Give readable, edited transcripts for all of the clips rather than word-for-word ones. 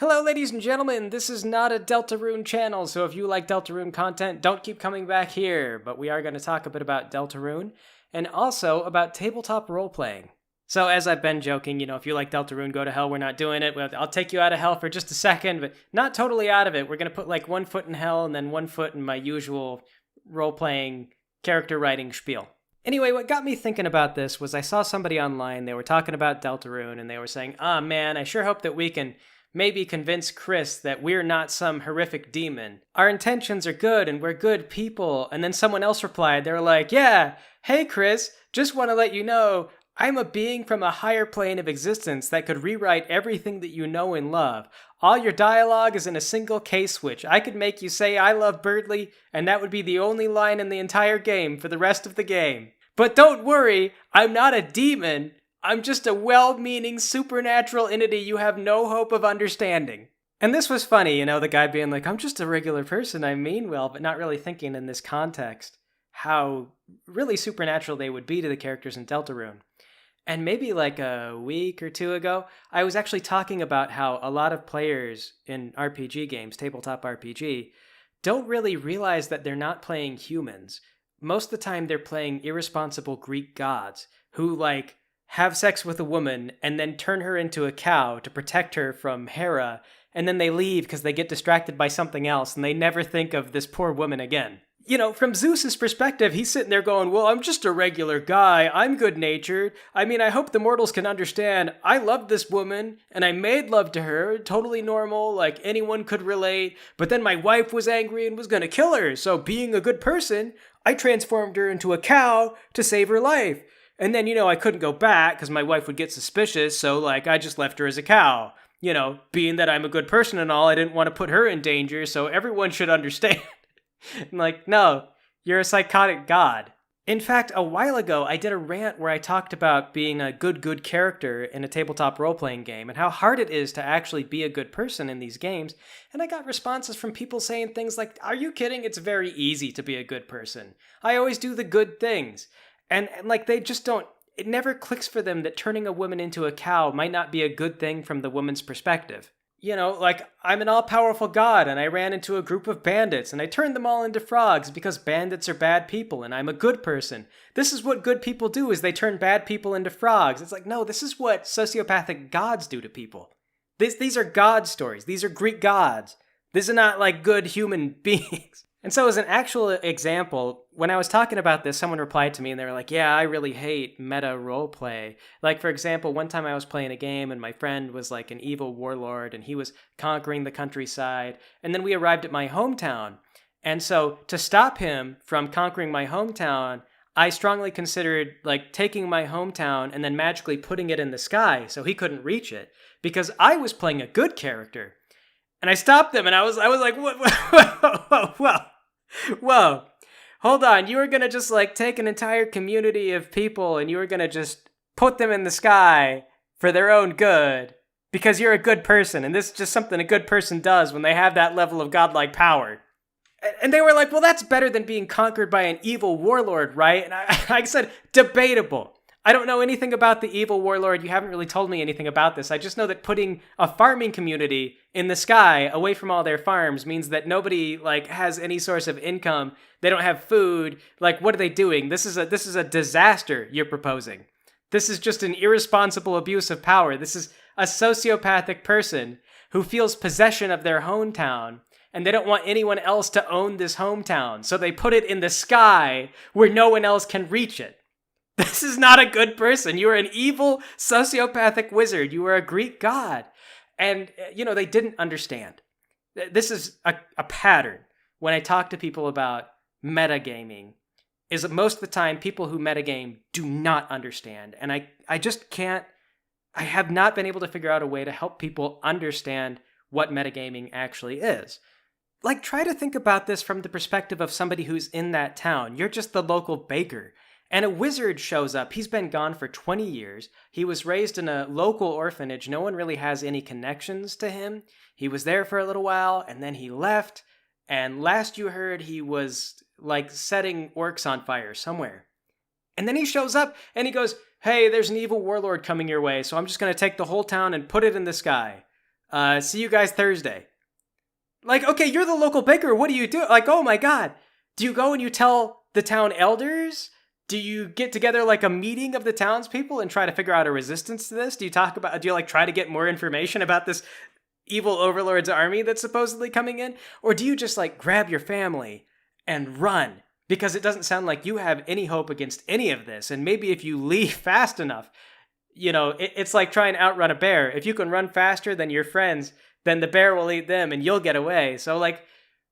Hello, ladies and gentlemen. This is not a Deltarune channel, so if you like Deltarune content, don't keep coming back here. But we are going to talk a bit about Deltarune and also about tabletop role-playing. So as I've been joking, if you like Deltarune, go to hell. We're not doing it. I'll take you out of hell for just a second, but not totally out of it. We're going to put like 1 foot in hell and then 1 foot in my usual role-playing character writing spiel. Anyway, what got me thinking about this was I saw somebody online. They were talking about Deltarune and they were saying, man, I sure hope that we can maybe convince Kris that we're not some horrific demon. Our intentions are good and we're good people. And then someone else replied, they were like, yeah, hey Kris, just want to let you know, I'm a being from a higher plane of existence that could rewrite everything that you know and love. All your dialogue is in a single K-switch. I could make you say I love Birdly, and that would be the only line in the entire game for the rest of the game. But don't worry, I'm not a demon. I'm just a well-meaning supernatural entity you have no hope of understanding. And this was funny, the guy being like, I'm just a regular person, I mean well, but not really thinking in this context how really supernatural they would be to the characters in Deltarune. And maybe like a week or two ago, I was actually talking about how a lot of players in RPG games, tabletop RPG, don't really realize that they're not playing humans. Most of the time they're playing irresponsible Greek gods who have sex with a woman and then turn her into a cow to protect her from Hera, and then they leave because they get distracted by something else and they never think of this poor woman again. From Zeus's perspective, he's sitting there going, well, I'm just a regular guy. I'm good-natured. I hope the mortals can understand. I loved this woman, and I made love to her. Totally normal, like anyone could relate. But then my wife was angry and was going to kill her. So being a good person, I transformed her into a cow to save her life. And then, I couldn't go back because my wife would get suspicious. So, I just left her as a cow. Being that I'm a good person and all, I didn't want to put her in danger. So everyone should understand. I'm no, you're a psychotic god. In fact, a while ago, I did a rant where I talked about being a good character in a tabletop role-playing game and how hard it is to actually be a good person in these games. And I got responses from people saying things like, are you kidding? It's very easy to be a good person. I always do the good things. And they just don't, it never clicks for them that turning a woman into a cow might not be a good thing from the woman's perspective. I'm an all-powerful god and I ran into a group of bandits and I turned them all into frogs because bandits are bad people and I'm a good person. This is what good people do, is they turn bad people into frogs. It's no, this is what sociopathic gods do to people. These are god stories. These are Greek gods. These are not good human beings. And so as an actual example, when I was talking about this, someone replied to me and they were like, yeah, I really hate meta roleplay. For example, one time I was playing a game and my friend was an evil warlord and he was conquering the countryside. And then we arrived at my hometown. And so to stop him from conquering my hometown, I strongly considered taking my hometown and then magically putting it in the sky so he couldn't reach it because I was playing a good character. And I stopped them and I was like, whoa, hold on. You were going to just take an entire community of people and you were going to just put them in the sky for their own good because you're a good person. And this is just something a good person does when they have that level of godlike power. And they were like, well, that's better than being conquered by an evil warlord, right? And I said, debatable. I don't know anything about the evil warlord. You haven't really told me anything about this. I just know that putting a farming community in the sky away from all their farms means that nobody has any source of income. They don't have food. What are they doing? This is a disaster you're proposing. This is just an irresponsible abuse of power. This is a sociopathic person who feels possession of their hometown and they don't want anyone else to own this hometown. So they put it in the sky where no one else can reach it. This is not a good person. You are an evil, sociopathic wizard. You are a Greek god. And, they didn't understand. This is a pattern when I talk to people about metagaming, is that most of the time people who metagame do not understand. And I just can't, I have not been able to figure out a way to help people understand what metagaming actually is. Try to think about this from the perspective of somebody who's in that town. You're just the local baker. And a wizard shows up. He's been gone for 20 years. He was raised in a local orphanage. No one really has any connections to him. He was there for a little while, and then he left. And last you heard, he was, setting orcs on fire somewhere. And then he shows up, and he goes, hey, there's an evil warlord coming your way, so I'm just going to take the whole town and put it in the sky. See you guys Thursday. Like, okay, you're the local baker. What do you do? Like, oh my God. Do you go and you tell the town elders? Do you get together like a meeting of the townspeople and try to figure out a resistance to this? Do you like try to get more information about this evil overlord's army that's supposedly coming in? Or do you just like grab your family and run? Because it doesn't sound like you have any hope against any of this. And maybe if you leave fast enough, it's like trying to outrun a bear. If you can run faster than your friends, then the bear will eat them and you'll get away. So like,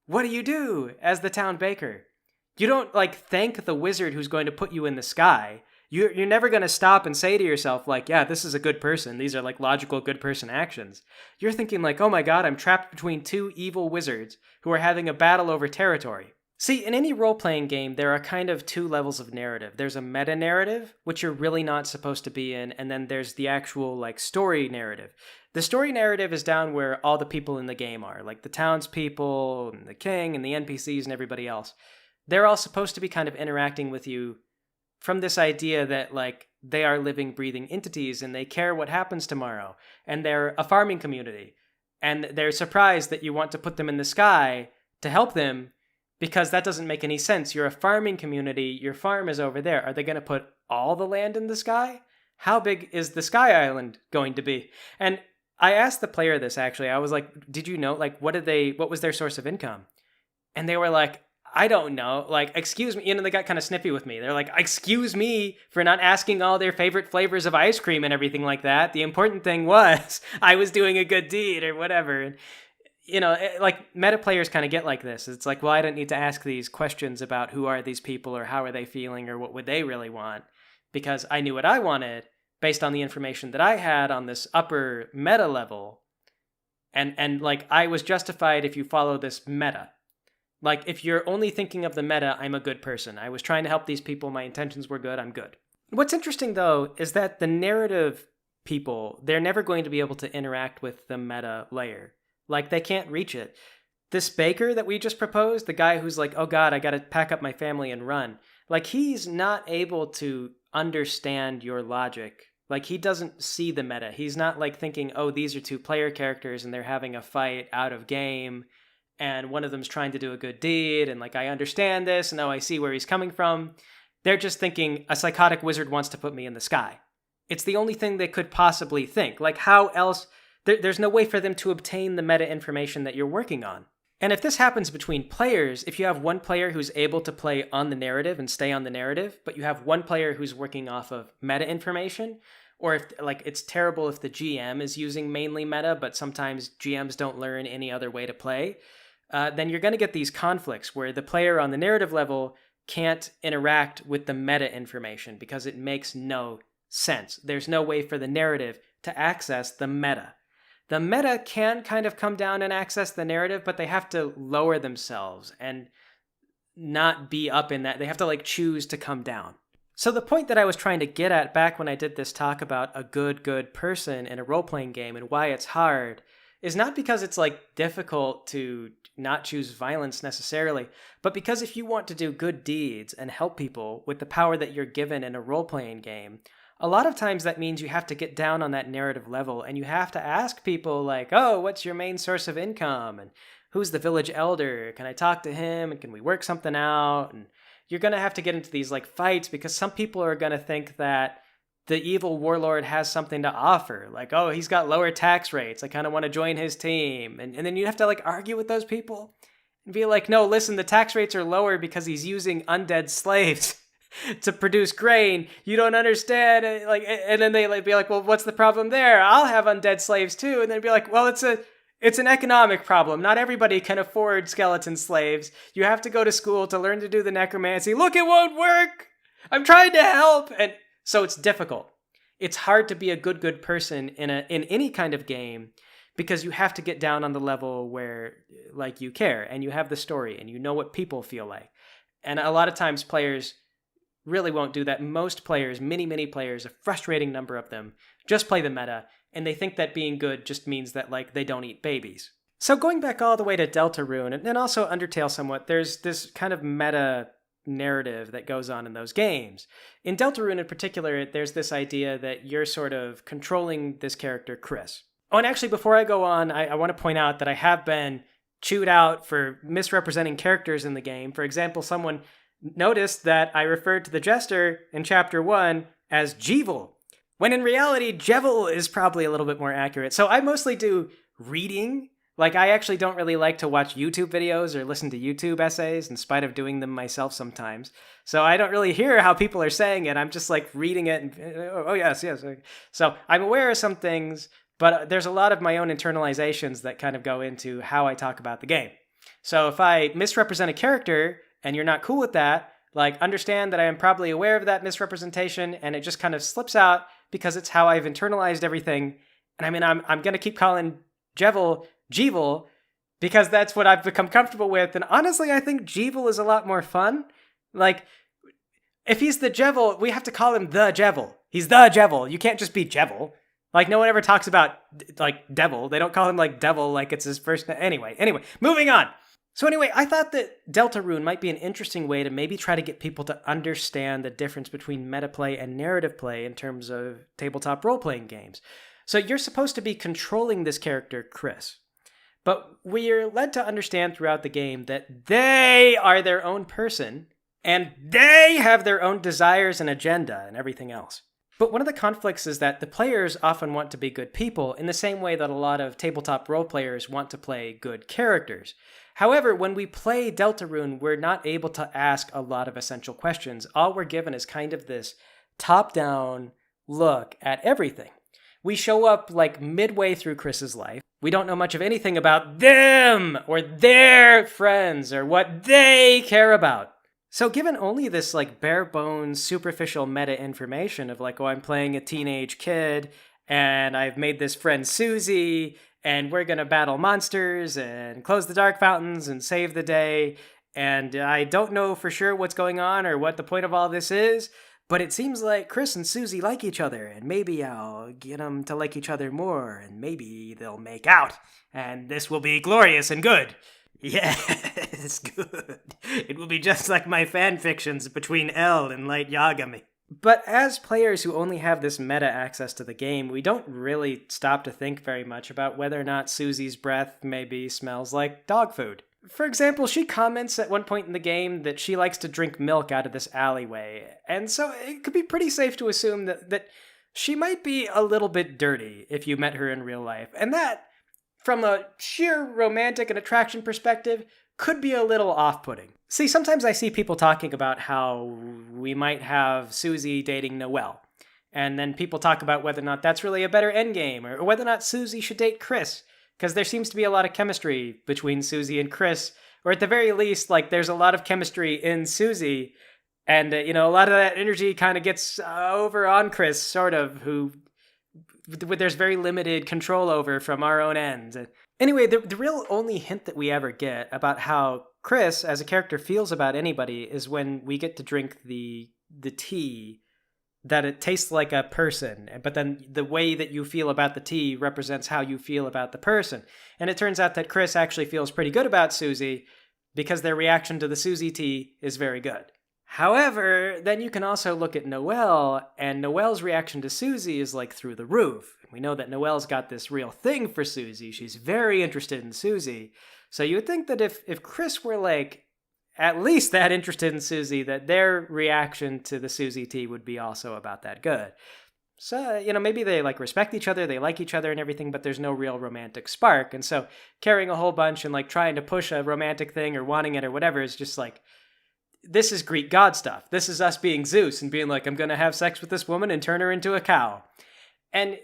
what do you do as the town baker? You don't like thank the wizard who's going to put you in the sky. You're never going to stop and say to yourself like, yeah, this is a good person. These are like logical good person actions. You're thinking like, oh my God, I'm trapped between two evil wizards who are having a battle over territory. See, in any role-playing game, there are kind of two levels of narrative. There's a meta-narrative, which you're really not supposed to be in, and then there's the actual, like, story narrative. The story narrative is down where all the people in the game are, like the townspeople, and the king, and the NPCs, and everybody else. They're all supposed to be kind of interacting with you from this idea that, like, they are living, breathing entities, and they care what happens tomorrow, and they're a farming community, and they're surprised that you want to put them in the sky to help them, because that doesn't make any sense. You're a farming community. Your farm is over there. Are they going to put all the land in the sky? How big is the sky island going to be? And I asked the player this, actually. I was like, did you know, like, what was their source of income? And they were like, I don't know. Like, excuse me. They got kind of snippy with me. They're like, excuse me for not asking all their favorite flavors of ice cream and everything like that. The important thing was I was doing a good deed or whatever. Like meta players kind of get like this. It's like, well, I don't need to ask these questions about who are these people or how are they feeling or what would they really want, because I knew what I wanted based on the information that I had on this upper meta level. And like, I was justified if you follow this meta. Like, if you're only thinking of the meta, I'm a good person. I was trying to help these people. My intentions were good. I'm good. What's interesting, though, is that the narrative people, they're never going to be able to interact with the meta layer. Like, they can't reach it. This baker that we just proposed, the guy who's like, oh God, I gotta pack up my family and run. Like, he's not able to understand your logic. Like, he doesn't see the meta. He's not like thinking, oh, these are two player characters and they're having a fight out of game and one of them's trying to do a good deed and like, I understand this and oh, I see where he's coming from. They're just thinking a psychotic wizard wants to put me in the sky. It's the only thing they could possibly think. Like, how else... There's no way for them to obtain the meta information that you're working on. And if this happens between players, if you have one player who's able to play on the narrative and stay on the narrative, but you have one player who's working off of meta information, or if like it's terrible if the GM is using mainly meta, but sometimes GMs don't learn any other way to play, then you're going to get these conflicts where the player on the narrative level can't interact with the meta information because it makes no sense. There's no way for the narrative to access the meta. The meta can kind of come down and access the narrative, but they have to lower themselves and not be up in that. They have to like choose to come down. So the point that I was trying to get at back when I did this talk about a good person in a role-playing game and why it's hard is not because it's like difficult to not choose violence necessarily, but because if you want to do good deeds and help people with the power that you're given in a role-playing game, a lot of times that means you have to get down on that narrative level and you have to ask people like, oh, what's your main source of income? And who's the village elder? Can I talk to him? And can we work something out? And you're going to have to get into these like fights because some people are going to think that the evil warlord has something to offer. Like, oh, he's got lower tax rates. I kind of want to join his team. And then you have to like argue with those people and be like, no, listen, the tax rates are lower because he's using undead slaves to produce grain. You don't understand. And then they be like, well, what's the problem there? I'll have undead slaves too. And then be like, well, it's an economic problem. Not everybody can afford skeleton slaves. You have to go to school to learn to do the necromancy. Look, it won't work. I'm trying to help. And so it's difficult. It's hard to be a good person in any kind of game because you have to get down on the level where like you care and you have the story and you know what people feel like. And a lot of times players really won't do that. Most players, many players, a frustrating number of them, just play the meta, and they think that being good just means that like they don't eat babies. So going back all the way to Deltarune, and then also Undertale somewhat, there's this kind of meta narrative that goes on in those games. In Deltarune in particular, there's this idea that you're sort of controlling this character, Kris. Oh, and actually, before I go on, I want to point out that I have been chewed out for misrepresenting characters in the game. For example, someone noticed that I referred to the Jester in Chapter 1 as Jeevil, when in reality, Jevil is probably a little bit more accurate. So I mostly do reading. Like, I actually don't really like to watch YouTube videos or listen to YouTube essays, in spite of doing them myself sometimes. So I don't really hear how people are saying it. I'm just like reading it and, oh, yes. So I'm aware of some things, but there's a lot of my own internalizations that kind of go into how I talk about the game. So if I misrepresent a character and you're not cool with that, like, understand that I am probably aware of that misrepresentation and it just kind of slips out because it's how I've internalized everything. And I mean, I'm going to keep calling Jeevil, because that's what I've become comfortable with. And honestly, I think Jeevil is a lot more fun. Like, if he's the Jevil, we have to call him the Jevil. He's the Jevil. You can't just be Jevil. Like, no one ever talks about, like, Devil. They don't call him, like, Devil like it's his first name. Anyway, moving on. So anyway, I thought that Deltarune might be an interesting way to maybe try to get people to understand the difference between metaplay and narrative play in terms of tabletop role-playing games. So you're supposed to be controlling this character, Kris. But we're led to understand throughout the game that they are their own person, and they have their own desires and agenda and everything else. But one of the conflicts is that the players often want to be good people in the same way that a lot of tabletop role players want to play good characters. However, when we play Deltarune, we're not able to ask a lot of essential questions. All we're given is kind of this top-down look at everything. We show up like midway through Kris's life. We don't know much of anything about them or their friends or what they care about. So given only this like bare bones, superficial meta information of like, oh, I'm playing a teenage kid and I've made this friend Susie and we're going to battle monsters and close the dark fountains and save the day. And I don't know for sure what's going on or what the point of all this is, but it seems like Kris and Susie like each other, and maybe I'll get them to like each other more, and maybe they'll make out, and this will be glorious and good. Yes, good. It will be just like my fan fictions between Elle and Light Yagami. But as players who only have this meta access to the game, we don't really stop to think very much about whether or not Susie's breath maybe smells like dog food. For example, she comments at one point in the game that she likes to drink milk out of this alleyway, and so it could be pretty safe to assume that she might be a little bit dirty if you met her in real life, and that, from a sheer romantic and attraction perspective, could be a little off-putting. See, sometimes I see people talking about how we might have Susie dating Noelle, and then people talk about whether or not that's really a better endgame, or whether or not Susie should date Kris, because there seems to be a lot of chemistry between Susie and Kris, or at the very least, like, there's a lot of chemistry in Susie, and, a lot of that energy kind of gets over on Kris, sort of, who there's very limited control over from our own ends. Anyway, the real only hint that we ever get about how Kris, as a character, feels about anybody is when we get to drink the tea, that it tastes like a person, but then the way that you feel about the tea represents how you feel about the person. And it turns out that Kris actually feels pretty good about Susie because their reaction to the Susie tea is very good. However, then you can also look at Noelle, and Noelle's reaction to Susie is like through the roof. We know that Noelle's got this real thing for Susie. She's very interested in Susie. So you would think that if Kris were like at least that interested in Susie, that their reaction to the Susie tea would be also about that good. So, maybe they like respect each other, they like each other and everything, but there's no real romantic spark. And so caring a whole bunch and like trying to push a romantic thing or wanting it or whatever is just like, this is Greek god stuff. This is us being Zeus and being like, I'm going to have sex with this woman and turn her into a cow. And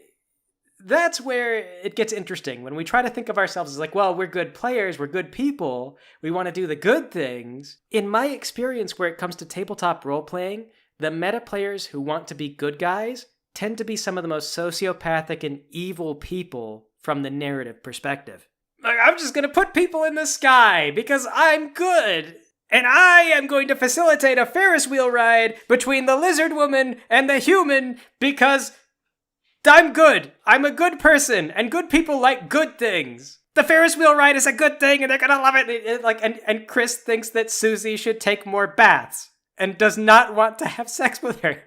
that's where it gets interesting. When we try to think of ourselves as like, well, we're good players, we're good people, we want to do the good things. In my experience, where it comes to tabletop role-playing, the meta players who want to be good guys tend to be some of the most sociopathic and evil people from the narrative perspective. Like, I'm just going to put people in the sky because I'm good. And I am going to facilitate a Ferris wheel ride between the lizard woman and the human because I'm good. I'm a good person, and good people like good things. The Ferris wheel ride is a good thing, and they're gonna love it. And Kris thinks that Susie should take more baths and does not want to have sex with her.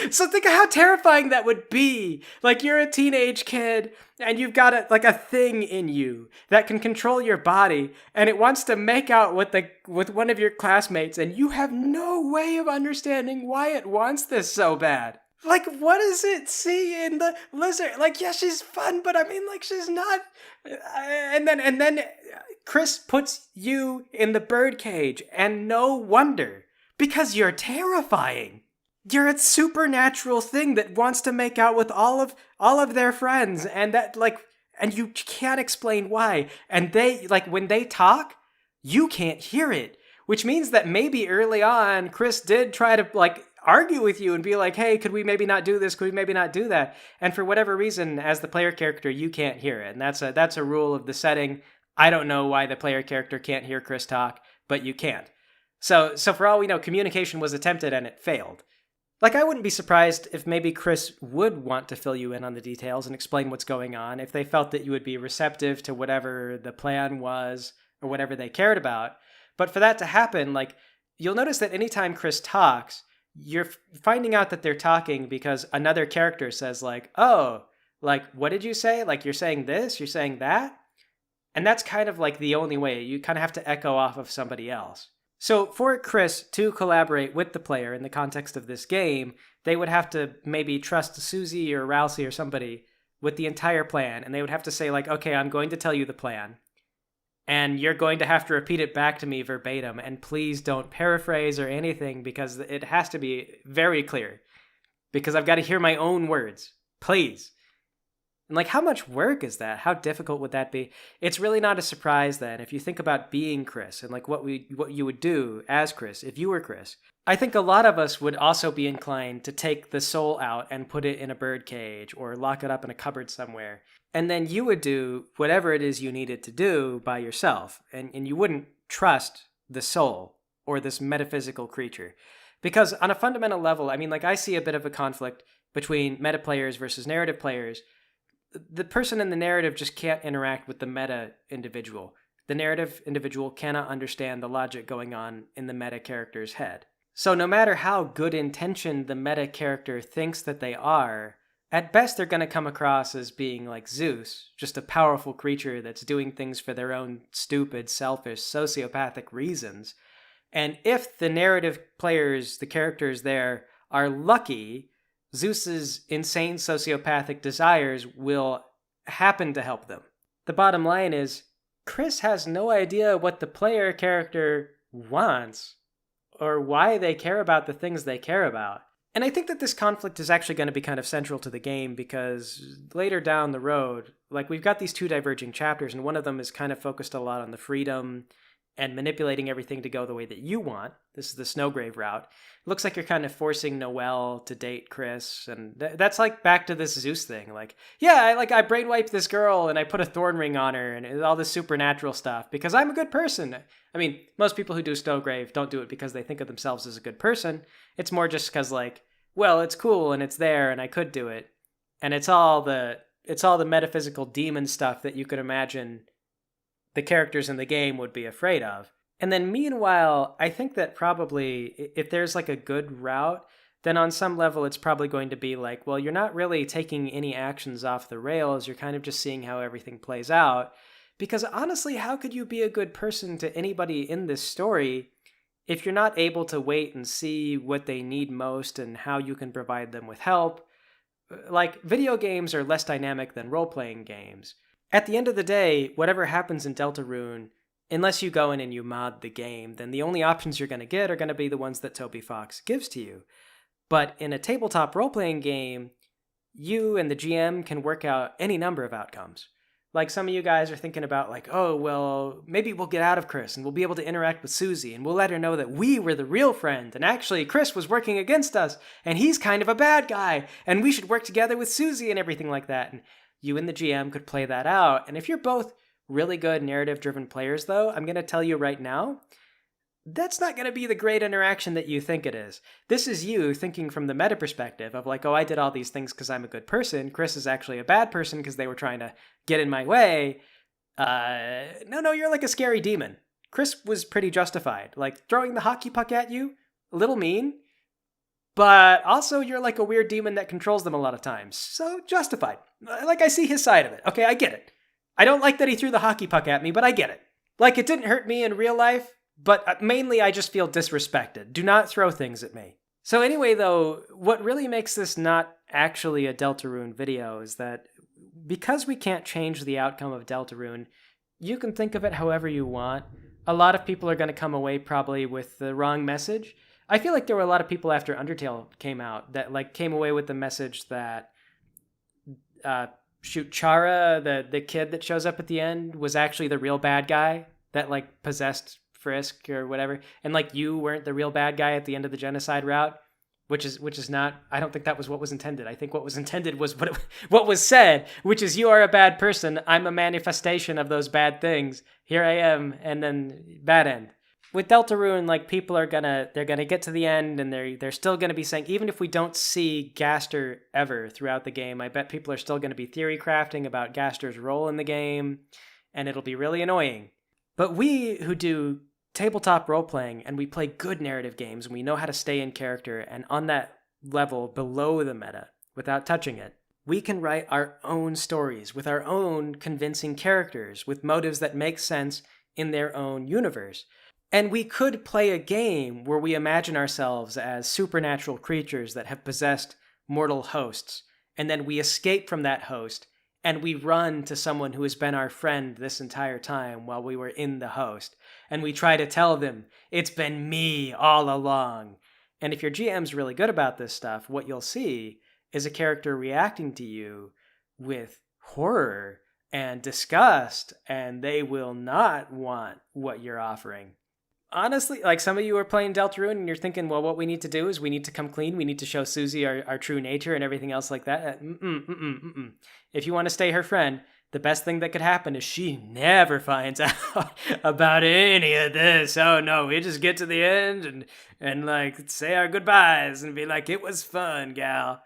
So think of how terrifying that would be. Like, you're a teenage kid and you've got a thing in you that can control your body, and it wants to make out with one of your classmates, and you have no way of understanding why it wants this so bad. Like, what does it see in the lizard? Like, yeah, she's fun, but I mean, like, she's not. And then Kris puts you in the birdcage, and no wonder, because you're terrifying. You're a supernatural thing that wants to make out with all of their friends, and and you can't explain why. And they, like, when they talk, you can't hear it, which means that maybe early on Kris did try to, like, argue with you and be like, hey, could we maybe not do this? Could we maybe not do that? And for whatever reason, as the player character, you can't hear it. And that's a rule of the setting. I don't know why the player character can't hear Kris talk, but you can't. So for all we know, communication was attempted and it failed. Like, I wouldn't be surprised if maybe Kris would want to fill you in on the details and explain what's going on if they felt that you would be receptive to whatever the plan was or whatever they cared about. But for that to happen, like, you'll notice that anytime Kris talks, you're finding out that they're talking because another character says, like, oh, like, what did you say? Like, you're saying this, you're saying that? And that's kind of like the only way. You kind of have to echo off of somebody else. So for Kris to collaborate with the player in the context of this game, they would have to maybe trust Susie or Rousey or somebody with the entire plan. And they would have to say, like, okay, I'm going to tell you the plan, and you're going to have to repeat it back to me verbatim. And please don't paraphrase or anything, because it has to be very clear, because I've got to hear my own words. Please. And, like, how much work is that? How difficult would that be? It's really not a surprise then if you think about being Kris and, like, what you would do as Kris if you were Kris. I think a lot of us would also be inclined to take the soul out and put it in a birdcage or lock it up in a cupboard somewhere. And then you would do whatever it is you needed to do by yourself. And you wouldn't trust the soul or this metaphysical creature. Because on a fundamental level, I mean, like, I see a bit of a conflict between meta players versus narrative players. The person in the narrative just can't interact with the meta individual. The narrative individual cannot understand the logic going on in the meta character's head. So no matter how good intentioned the meta character thinks that they are, at best they're going to come across as being like Zeus, just a powerful creature that's doing things for their own stupid, selfish, sociopathic reasons. And if the narrative players, the characters there, are lucky, Zeus's insane sociopathic desires will happen to help them. The bottom line is, Kris has no idea what the player character wants or why they care about the things they care about. And I think that this conflict is actually going to be kind of central to the game, because later down the road, like, we've got these two diverging chapters, and one of them is kind of focused a lot on the freedom and manipulating everything to go the way that you want. This is the Snowgrave route. It looks like you're kind of forcing Noelle to date Kris, and that's like back to this Zeus thing. Like, yeah, I brainwiped this girl and I put a thorn ring on her and all this supernatural stuff because I'm a good person. I mean, most people who do Snowgrave don't do it because they think of themselves as a good person. It's more just because, like, well, it's cool and it's there and I could do it. And it's all the metaphysical demon stuff that you could imagine the characters in the game would be afraid of. And then meanwhile, I think that probably if there's like a good route, then on some level it's probably going to be like, well, you're not really taking any actions off the rails. You're kind of just seeing how everything plays out. Because honestly, how could you be a good person to anybody in this story if you're not able to wait and see what they need most and how you can provide them with help? Like, video games are less dynamic than role-playing games. At the end of the day, whatever happens in Deltarune, unless you go in and you mod the game, then the only options you're going to get are going to be the ones that Toby Fox gives to you. But in a tabletop role-playing game, you and the GM can work out any number of outcomes. Like, some of you guys are thinking about, like, oh, well, maybe we'll get out of Kris and we'll be able to interact with Susie and we'll let her know that we were the real friend and actually Kris was working against us and he's kind of a bad guy and we should work together with Susie and everything like that. And you and the GM could play that out. And if you're both really good narrative-driven players, though, I'm going to tell you right now, that's not going to be the great interaction that you think it is. This is you thinking from the meta perspective of, like, oh, I did all these things because I'm a good person. Kris is actually a bad person because they were trying to get in my way. No, you're like a scary demon. Kris was pretty justified. Like, throwing the hockey puck at you, a little mean, but also you're like a weird demon that controls them a lot of times. So justified. Like, I see his side of it. Okay, I get it. I don't like that he threw the hockey puck at me, but I get it. Like, it didn't hurt me in real life, but mainly I just feel disrespected. Do not throw things at me. So anyway, though, what really makes this not actually a Deltarune video is that because we can't change the outcome of Deltarune, you can think of it however you want. A lot of people are going to come away probably with the wrong message. I feel like there were a lot of people after Undertale came out that like came away with the message that Chara, the kid that shows up at the end, was actually the real bad guy that like possessed Frisk or whatever, and like you weren't the real bad guy at the end of the genocide route, which is not. I don't think that was what was intended. I think what was intended was what was said, which is you are a bad person. I'm a manifestation of those bad things. Here I am, and then bad end. With Deltarune, like people are they're gonna get to the end, and they're still gonna be saying, even if we don't see Gaster ever throughout the game, I bet people are still gonna be theory crafting about Gaster's role in the game, and it'll be really annoying. But we who do tabletop role-playing, and we play good narrative games, and we know how to stay in character, and on that level below the meta, without touching it, we can write our own stories with our own convincing characters, with motives that make sense in their own universe. And we could play a game where we imagine ourselves as supernatural creatures that have possessed mortal hosts, and then we escape from that host, and we run to someone who has been our friend this entire time while we were in the host. And we try to tell them, it's been me all along. And if your GM's really good about this stuff, what you'll see is a character reacting to you with horror and disgust, and they will not want what you're offering. Honestly, like some of you are playing Deltarune and you're thinking, well, what we need to do is we need to come clean. We need to show Susie our true nature and everything else like that. If you want to stay her friend, the best thing that could happen is she never finds out about any of this. Oh no, we just get to the end and like say our goodbyes and be like, it was fun, gal.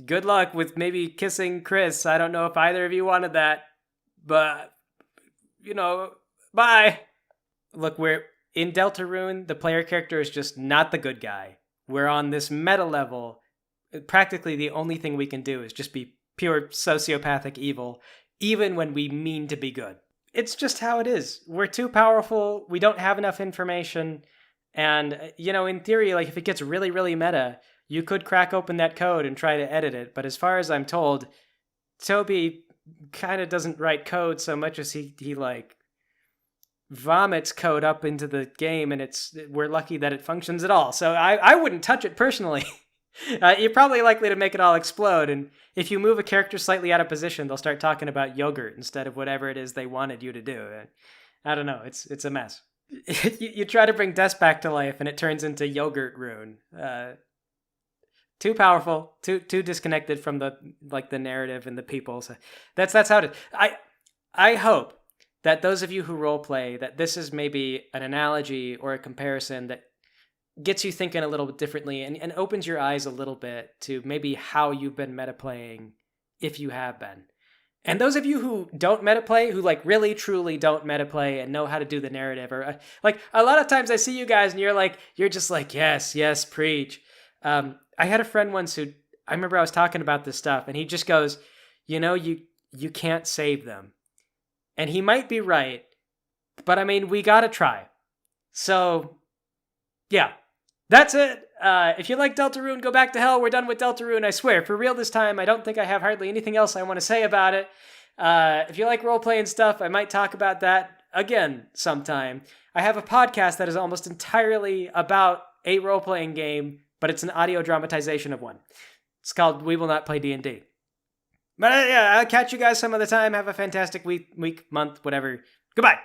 Good luck with maybe kissing Kris. I don't know if either of you wanted that, but bye. Look, in Deltarune, the player character is just not the good guy. We're on this meta level. Practically the only thing we can do is just be pure sociopathic evil, even when we mean to be good. It's just how it is. We're too powerful. We don't have enough information. And, in theory, like if it gets really, really meta, you could crack open that code and try to edit it. But as far as I'm told, Toby kind of doesn't write code so much as he vomits code up into the game, and we're lucky that it functions at all. So I wouldn't touch it personally. You're probably likely to make it all explode, and if you move a character slightly out of position, they'll start talking about yogurt instead of whatever it is they wanted you to do. I don't know. It's a mess. You try to bring Des back to life, and it turns into yogurt rune. Too powerful, too disconnected from the narrative and the people. So that's how it is. I hope that those of you who roleplay, that this is maybe an analogy or a comparison that gets you thinking a little bit differently and opens your eyes a little bit to maybe how you've been metaplaying, if you have been. And those of you who don't metaplay, who really truly don't metaplay and know how to do the narrative, or a lot of times I see you guys and you're just like, yes, preach. I had a friend once who, I remember I was talking about this stuff and he just goes, you can't save them. And he might be right, but I mean, we gotta try. So, yeah, that's it. If you like Deltarune, go back to hell. We're done with Deltarune, I swear. For real this time, I don't think I have hardly anything else I want to say about it. If you like role-playing stuff, I might talk about that again sometime. I have a podcast that is almost entirely about a role-playing game, but it's an audio dramatization of one. It's called We Will Not Play D&D. But yeah, I'll catch you guys some other time. Have a fantastic week, month, whatever. Goodbye.